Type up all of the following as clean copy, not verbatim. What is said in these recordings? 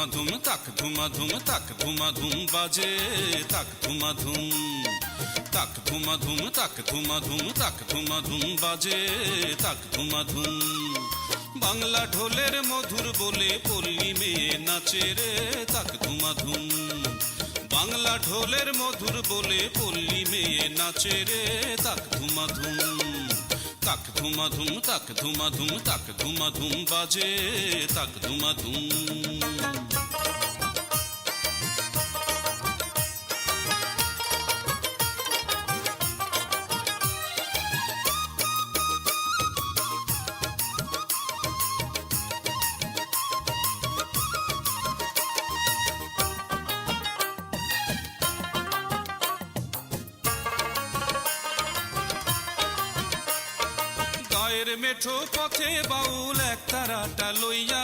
ধুমাধুম তাক ধুমাধুম তাক ধুমাধুম বাজে তাক ধুমাধুম তাক ধুমাধুম তাক ধুমাধুম তাক ধুমাধুম বাজে তাক ধুমাধুম বাংলা ঢোলের মধুর বলে পল্লী মেয়ে নাচে রে তাক ধুমাধুম বাংলা ঢোলের মধুর বলে পল্লী মেয়ে নাচে রে তাক ধুমাধুম তাক ধুমাধুম তাক ধুমাধুম তাক ধুমাধুম বাজে তাক ধুমাধুম গায়ের মেঠো পথে বাউল এক তারাটা লইয়া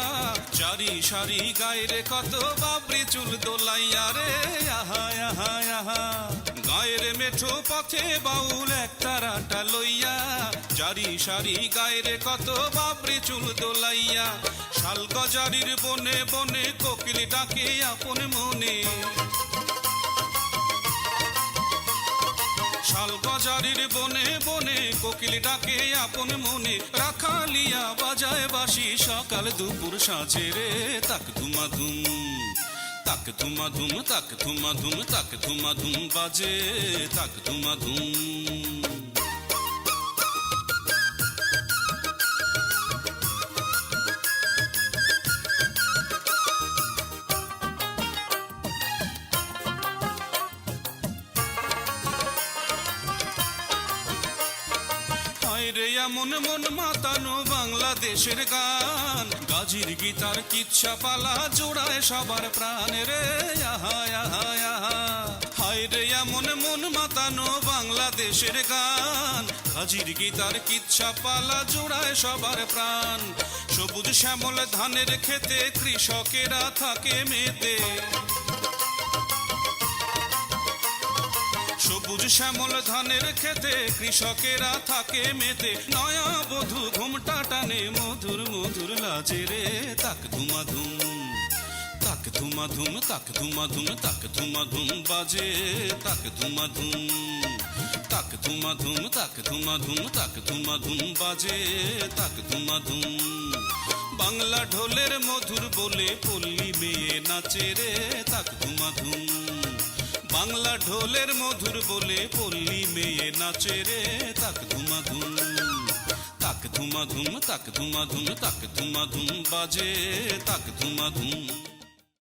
চারি সারি গায়ের কত বাবরি চুল দোলাইয়া রে আহা আহা আহা গায়ের মেঠো পথে বাউল এক তারাটা লইয়া চারি সারি গায়ের কত বাবরি চুল দোলাইয়া শাল গজারির বনে বনে কোকিল ডাকে আপন মনে শাল গজারির বনে বনে কোকিল ডাকে আপন মনে রাখালিয়া বাজায় বাঁশি সকাল দুপুর সাঁঝে রে তাক ধুমাধুম তাক ধুমাধুম তাক ধুমাধুম তাক ধুমাধুম বাজে তাক ধুমাধুম রে এমন মন মাতানো বাংলাদেশের গান গাজীর গীতার কিচ্ছা পালা জোড়ায় সবার প্রাণ রে আহা আহা আহা হায় রে এমন মন মাতানো বাংলাদেশের গান গাজীর গীতার কিচ্ছা পালা জোড়ায় সবার প্রাণ সবুজ শ্যামল ধানের খেতে কৃষকেরা থাকে মেতে সবুজ শ্যামল ধানের খেতে কৃষকেরা থাকে মেতে নয়া বধূ ঘুমটা টানে মধুর মধুর লাজে রে তাক ধুমাধুম তাক ধুমাধুম তাক ধুমাধুম তাক ধুমাধুম বাজে তাক ধুমাধুম তাক ধুমাধুম তাক ধুমাধুম তাক ধুমাধুম বাজে তাক ধুমাধুম বাংলা ঢোলের মধুর বলে পল্লী মেয়ে নাচে রে তাক ধুমাধুম বাংলা ঢোলের মধুর বলে পল্লী মেয়ে নাচে রে তাক ধুমাধুম তাক ধুমাধুম তাক ধুমাধুম তাক ধুমাধুম বাজে তাক ধুমাধুম